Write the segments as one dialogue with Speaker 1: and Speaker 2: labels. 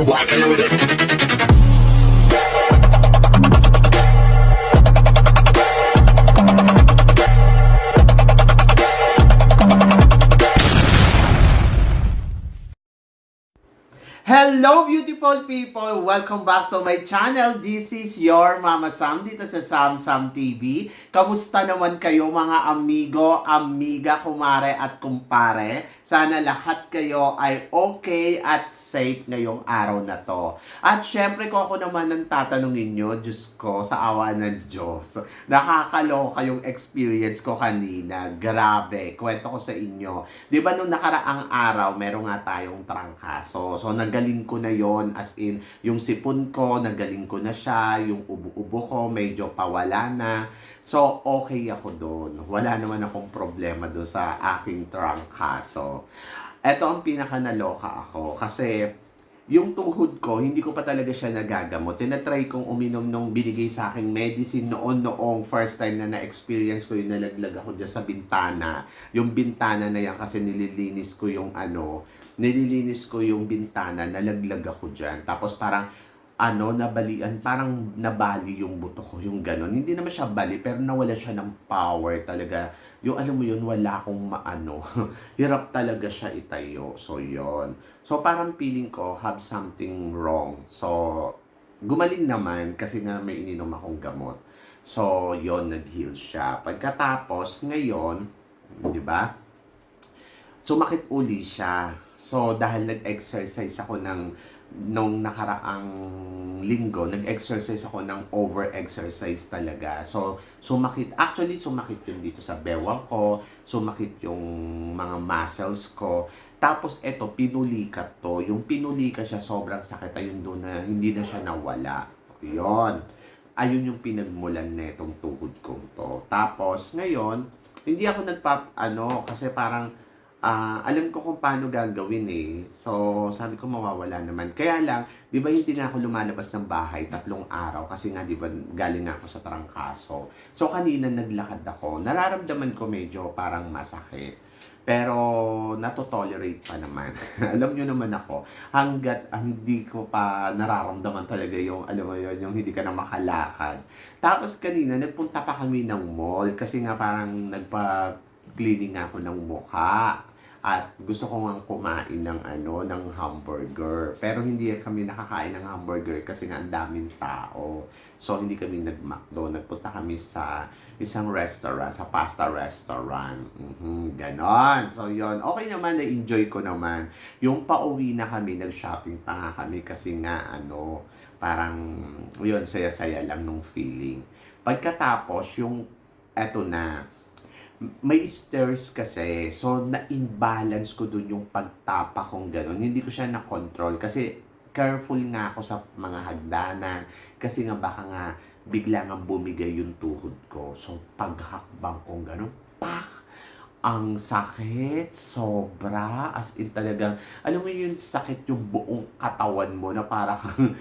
Speaker 1: walking with it.
Speaker 2: Hello beautiful people! Welcome back to my channel. This is your Mama Sam dito sa Sam Sam TV. Kamusta naman kayo mga amigo, amiga, kumare at kumpare? Sana lahat kayo ay okay at safe ngayong araw na to. At syempre kung ako naman ang tatanungin nyo, Diyos ko, sa awa ng Diyos, nakakaloka yung experience ko kanina. Grabe, kwento ko sa inyo. Di ba nung nakaraang araw, meron nga tayong trangkaso. So nagaling ko na yon, as in, yung sipon ko, nagaling ko na siya, yung ubo-ubo ko, medyo pawala na. So, okay ako doon. Wala naman akong problema doon sa aking trangkaso. Ito ang pinaka naloka ako kasi yung tuhod ko, hindi ko pa talaga siya nagagamot. Tinatry kong uminom nung binigay sa aking medicine noong first time na na-experience ko yung nalaglag ako dyan sa bintana. Yung bintana na yan kasi nililinis ko yung bintana, nalaglag ako dyan. Tapos parang nabalian, parang nabali yung buto ko, yung ganon. Hindi naman siya bali, pero nawala siya ng power talaga. Yung alam mo yun, wala akong hirap talaga siya itayo. So, yon. So, parang feeling ko, have something wrong. So, gumaling naman kasi nga may ininom akong gamot. So, yon, nag-heal siya. Pagkatapos, ngayon, di ba, sumakit uli siya. So, dahil nag-exercise ako nung nakaraang linggo, nag-exercise ako ng over-exercise talaga. So, sumakit yun dito sa bewang ko, sumakit yung mga muscles ko. Tapos, eto, pinulikat to. Yung pinulikat siya, sobrang sakit. Ayun doon na, hindi na siya nawala. Yun. Ayun yung pinagmulan na itong tuhod kong to. Tapos, ngayon, hindi ako kasi parang, alam ko kung paano gagawin eh. So, sabi ko mawawala naman. Kaya lang, di ba hindi na ako lumalabas ng bahay 3 araw kasi nga di ba galing ako sa trangkaso. So, kanina naglakad ako. Nararamdaman ko medyo parang masakit. Pero, natotolerate pa naman. Alam nyo naman ako, hanggat hindi ko pa nararamdaman talaga yung, alam mo yun, yung hindi ka na makalakad. Tapos kanina, nagpunta pa kami ng mall kasi nga parang nagpa-cleaning ako ng mukha. At gusto ko nga kumain ng hamburger. Pero hindi kami nakakain ng hamburger kasi nga ang daming tao. So, hindi kami nag-McDo. Nagpunta kami sa isang restaurant, sa pasta restaurant. Ganon. So, yon. Okay naman, na-enjoy ko naman. Yung pauwi na kami, nag-shopping pa nga kami kasi nga, parang, yun, saya-saya lang nung feeling. Pagkatapos, eto na, may stairs kasi, so na-imbalance ko dun yung pagtapa kong gano'n. Hindi ko siya na-control kasi careful nga ako sa mga hagdanan kasi nga baka nga bigla nga bumigay yung tuhod ko. So paghakbang kong gano'n, pak! Ang sakit, sobra, as in talagang, alam mo yung sakit yung buong katawan mo na para kang,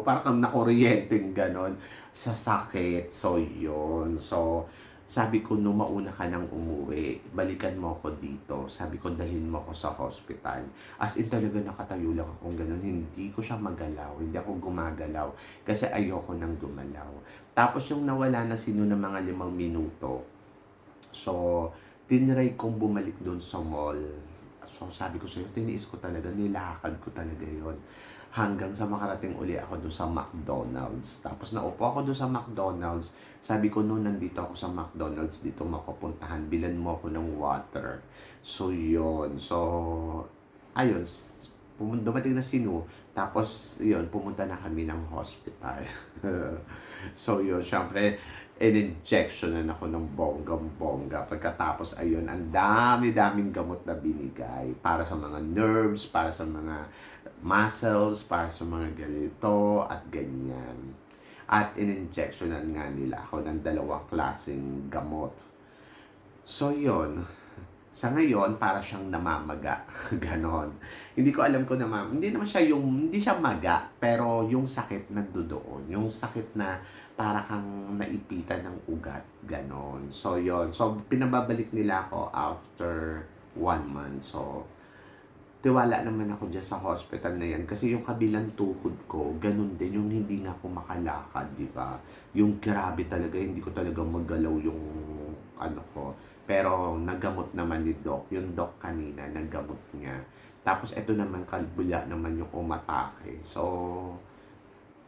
Speaker 2: para kang nakuryenteng gano'n sa sakit. So, yun. So, sabi ko, no, mauna ka nang umuwi, balikan mo ako dito. Sabi ko, dalhin mo ako sa hospital. As in talaga nakatayo lang akong ganun. Hindi ko siya magalaw. Hindi ako gumagalaw. Kasi ayoko nang gumalaw. Tapos yung nawala na sino ng mga 5 minuto. So, tinry kong bumalik doon sa mall. So, sabi ko sa'yo, tiniis ko talaga, nilakad ko talaga yon hanggang sa makarating uli ako doon sa McDonald's. Tapos naupo ako doon sa McDonald's. Sabi ko, noon nandito ako sa McDonald's, dito mo ako puntahan, bilan mo ako ng water. So, yon. So, ayun, dumating na sino. Tapos, yun, pumunta na kami ng hospital. So, yun, syempre, in-injectionan ako ng bonggang-bongga. Pagkatapos, ayun, ang dami-daming gamot na binigay para sa mga nerves, para sa mga muscles, para sa mga ganito at ganyan. At in-injectionan nga nila ako ng 2 klaseng gamot. So, yun. Sa ngayon, para siyang namamaga. Ganon. Hindi ko alam ko hindi naman siya hindi siya maga, pero yung sakit nandoon. Yung sakit na para kang naipitan ng ugat. Ganon. So, yon. So, pinababalik nila ako after 1 month. So, tiwala naman ako diyan sa hospital na 'yan kasi yung kabilang tuhod ko gano'n din, yung hindi nga ako makalakad, 'di ba? Yung grabe talaga, hindi ko talaga magalaw yung ano ko. Pero nagamot naman ni doc, yung doc kanina naggamot niya. Tapos eto naman kalbula naman yung umatake. So,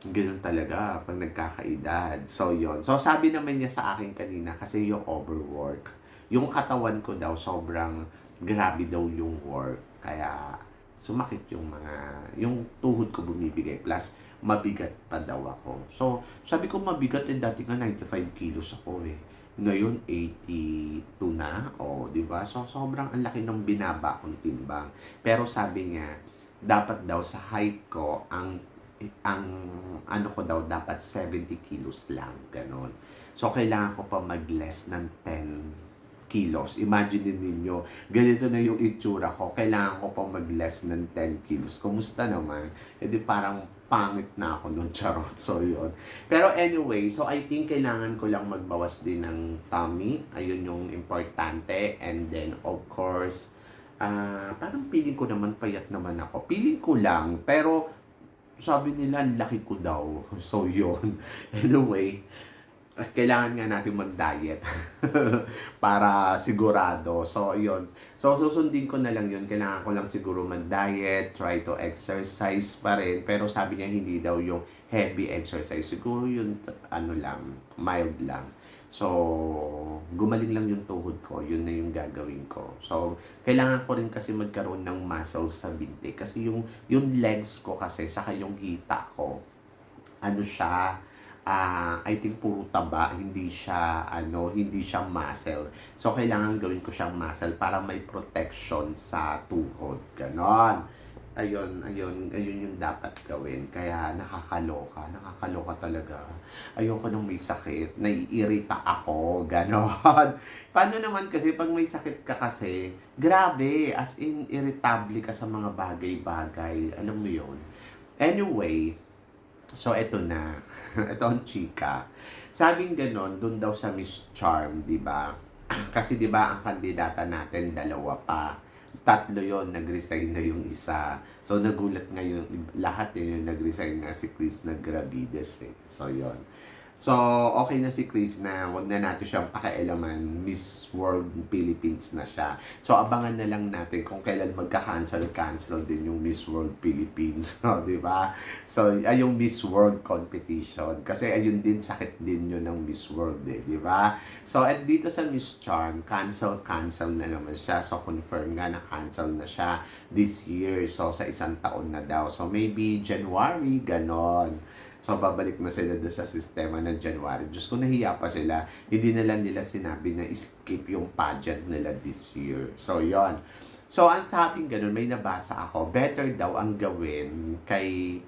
Speaker 2: gano'n talaga 'pag nagkakaedad. So, yon. So, sabi naman niya sa akin kanina kasi yung overwork, yung katawan ko daw sobrang grabe daw yung work. Kaya sumakit yung tuhod ko bumibigay plus mabigat pa daw ako. So, sabi ko mabigat dati nga 95 kilos ako eh. Ngayon 82 na, oh, 'di ba? So sobrang ang laki ng binaba kong timbang. Pero sabi niya, dapat daw sa height ko ang ano ko daw dapat 70 kilos lang, gano'n. So, kailangan ko pa mag-less ng 10 kilos. Imagine ninyo, ganito na yung itsura ko, kailangan ko pa mag-less ng 10 kilos. Kumusta naman? E di parang pangit na ako nun, charot. So, yun. Pero anyway, so I think kailangan ko lang magbawas din ng tummy. Ayun yung importante. And then, of course, parang feeling ko naman payat naman ako. Feeling ko lang, pero sabi nila, laki ko daw. So, yun. Anyway, kailangan nga natin mag-diet para sigurado. So, yun. So, susundin ko na lang yun. Kailangan ko lang siguro mag-diet, try to exercise pa rin. Pero sabi niya, hindi daw yung heavy exercise. Siguro yun, ano lang, mild lang. So, gumaling lang yung tuhod ko. Yun na yung gagawin ko. So, kailangan ko rin kasi magkaroon ng muscles sa binti. Kasi yung legs ko kasi, saka yung hita ko, ano siya, I think puro taba, hindi siya muscle. So, kailangan gawin ko siyang muscle para may protection sa tuhod. Ganon. Ayun yung dapat gawin. Kaya nakakaloka talaga. Ayoko nang may sakit, naiirita ako, ganon. Paano naman kasi pag may sakit ka kasi, grabe, as in irritable ka sa mga bagay-bagay. Alam mo yun? Anyway, so, eto na. Ito ang chika. Sabing ganon, dun daw sa Miss Charm, di ba? Kasi di ba ang kandidata natin, dalawa pa. Tatlo yon, nag-resign na yung isa. So, nagulat ngayon, lahat yun yung nag-resign na si Chris Nagravides eh. So, yon. So, okay na si Chris na wag na natin siyang pakialaman. Miss World Philippines na siya. So, abangan na lang natin kung kailan magka-cancel din yung Miss World Philippines. No, di ba? So, ay yung Miss World competition. Kasi ayun din, sakit din yun ng Miss World eh. Di ba? So, at dito sa Miss Charm, cancel na naman siya. So, confirm nga na cancel na siya this year. So, sa isang taon na daw. So, maybe January, ganon. So, babalik na sila doon sa sistema ng January. Diyos ko, nahiya pa sila. Hindi na lang nila sinabi na skip yung pageant nila this year. So, yon. So, ang sabing ganun, may nabasa ako, better daw ang gawin kay,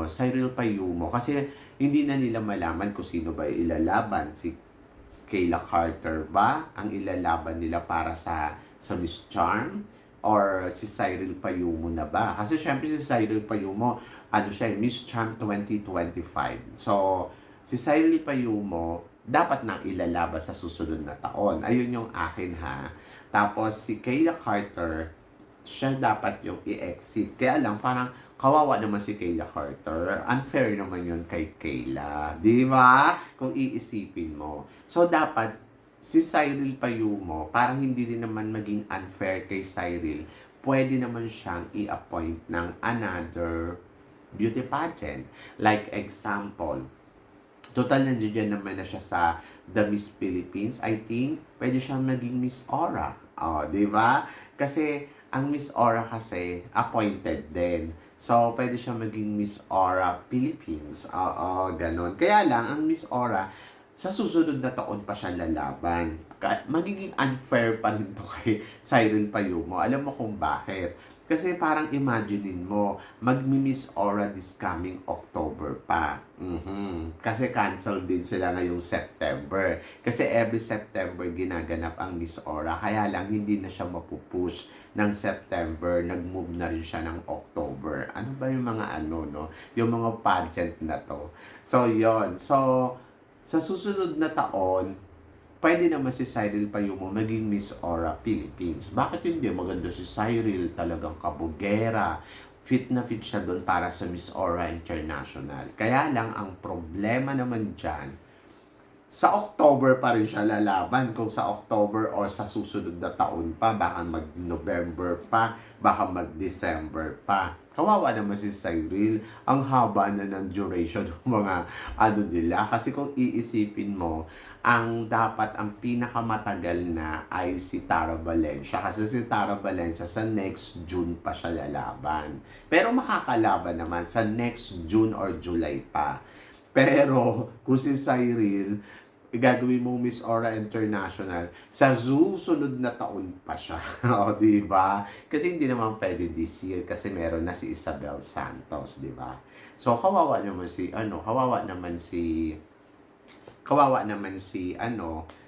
Speaker 2: Cyril Payumo. Kasi, hindi na nila malaman kung sino ba ilalaban. Si Kayla Carter ba ang ilalaban nila para sa Miss Charm? Or si Cyril Payumo na ba? Kasi syempre si Cyril Payumo, siya, Miss Charm 2025. So, si Cyril Payumo, dapat nang ilalaba sa susunod na taon. Ayun yung akin ha. Tapos, si Kayla Carter, siya dapat yung i-exit. Kaya lang, parang kawawa naman si Kayla Carter. Unfair naman yun kay Kayla. Di ba? Kung iisipin mo. So, dapat si Cyril Payumo, para hindi rin naman maging unfair kay Cyril, pwede naman siyang i-appoint ng another beauty pageant. Like example, total nandiyan naman na siya sa The Miss Philippines. I think, pwede siyang maging Miss Aura. Oh, di ba? Kasi, ang Miss Aura kasi, appointed din. So, pwede siyang maging Miss Aura Philippines. Oo, ganun. Kaya lang, ang Miss Aura, sa susunod na taon pa siya lalaban. Magiging unfair pa rin to kay Cyril Payumo. Alam mo kung bakit? Kasi parang imaginein mo, magmi-Miss Aura this coming October pa. Kasi cancel din sila ngayong September. Kasi every September ginaganap ang Miss Aura. Kaya lang hindi na siya mapupush ng September. Nag-move na rin siya ng October. Ano ba yung mga no? Yung mga pageant na to. So, yon. So, sa susunod na taon, pwede naman si Cyril Payumo maging Miss Aura Philippines. Bakit hindi? Maganda si Cyril, talagang kabugera. Fit na fit siya doon para sa Miss Aura International. Kaya lang, ang problema naman dyan, sa October pa rin siya lalaban. Kung sa October or sa susunod na taon pa, baka mag-November pa, baka mag-December pa. Kawawa naman si Cyril. Ang haba na ng duration ng mga ano nila. Kasi kung iisipin mo, ang dapat, ang pinakamatagal na ay si Tara Valencia. Kasi si Tara Valencia sa next June pa siya lalaban. Pero makakalaban naman sa next June or July pa. Pero kung si Cyril, gagawin mong Miss Aura International, sa susunod na taon pa siya. O, di ba? Kasi hindi naman pwede this year kasi meron na si Isabel Santos, di ba? So, kawawa naman si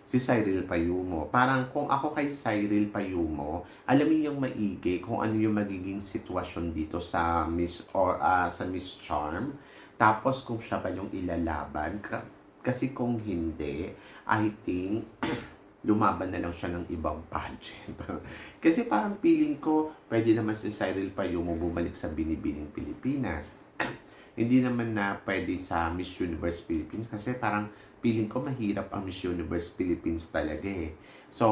Speaker 2: si Cyril Payumo. Parang kung ako kay Cyril Payumo, alamin yung maigi kung ano yung magiging sitwasyon dito sa sa Miss Charm. Tapos kung siya ba yung ilalaban. Kasi kung hindi, I think lumaban na lang siya ng ibang pageant. Kasi parang feeling ko, pwede naman si Cyril Payumo bumalik sa Binibining Pilipinas. Hindi naman na pwede sa Miss Universe Philippines kasi parang feeling ko mahirap ang Miss Universe Philippines talaga eh. So,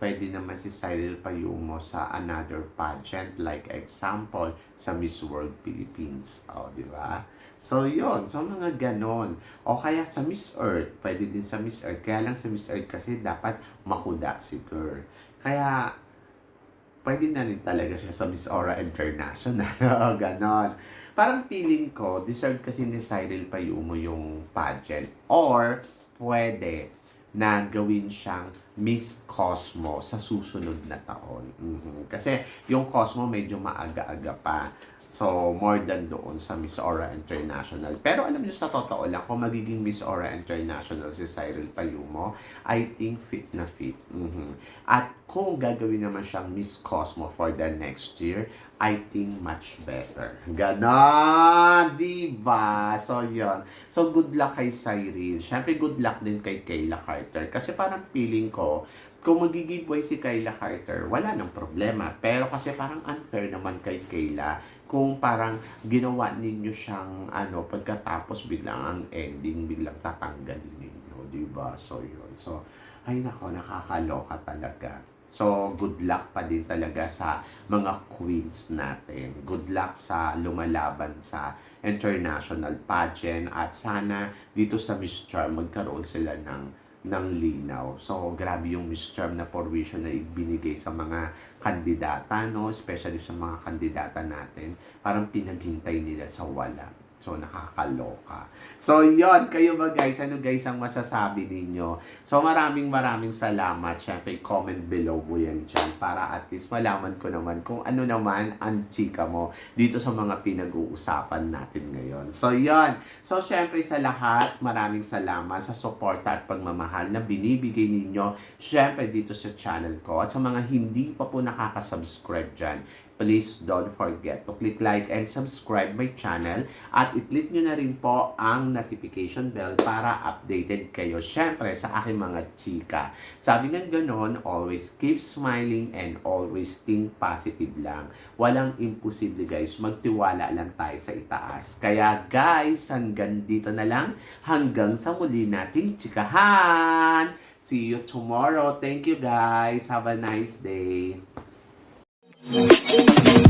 Speaker 2: pwede naman si Cyril Payumo sa another pageant like example sa Miss World Philippines. O, di ba? So, yun. So, mga ganon. O kaya sa Miss Earth. Pwede din sa Miss Earth. Kaya lang sa Miss Earth kasi dapat makuda si girl. Kaya, pwede na rin talaga siya sa Miss Aura International. Ganon. Parang feeling ko, deserve kasi ni Cyril Payumo yung pageant. Or, pwede na gawin siyang Miss Cosmo sa susunod na taon. Kasi yung Cosmo medyo maaga-aga pa. So, more than doon sa Miss Aura International. Pero alam niyo sa totoo lang, kung magiging Miss Aura International si Cyril Payumo, I think fit na fit. At kung gagawin naman siyang Miss Cosmo for the next year, I think much better. Ganon! Diba? So, yun. So, good luck kay Cyril. Siyempre, good luck din kay Kayla Carter. Kasi parang feeling ko, kung mag-giveaway si Kayla Carter, wala nang problema. Pero kasi parang unfair naman kay Kayla kung parang ginawa ninyo siyang pagkatapos biglang ang ending, biglang tatanggalin ninyo. Diba? So, yun. So, ay nako, nakakaloka talaga. So, good luck pa din talaga sa mga queens natin. Good luck sa lumalaban sa international pageant at sana dito sa Miss Charm magkaroon sila ng linaw. So, grabe yung Miss Charm na provision na ibinigay sa mga kandidata, no? Especially sa mga kandidata natin. Parang pinaghintay nila sa wala. So, nakakaloka. So, yon kayo ba guys? Ano guys ang masasabi ninyo? So, maraming salamat. Siyempre, comment below mo yan dyan para at least malaman ko naman kung ano naman ang chika mo dito sa mga pinag-uusapan natin ngayon. So, yon. So, siyempre sa lahat, maraming salamat sa suporta at pagmamahal na binibigay ninyo siyempre dito sa channel ko. At sa mga hindi pa po nakaka-subscribe dyan, please don't forget to click like and subscribe my channel at i-click nyo na rin po ang notification bell para updated kayo syempre sa aking mga chika. Sabi nga ganon, always keep smiling and always think positive lang. Walang imposible guys, magtiwala lang tayo sa itaas. Kaya guys, hanggang dito na lang, hanggang sa muli nating chikahan. See you tomorrow. Thank you guys. Have a nice day. Thank you.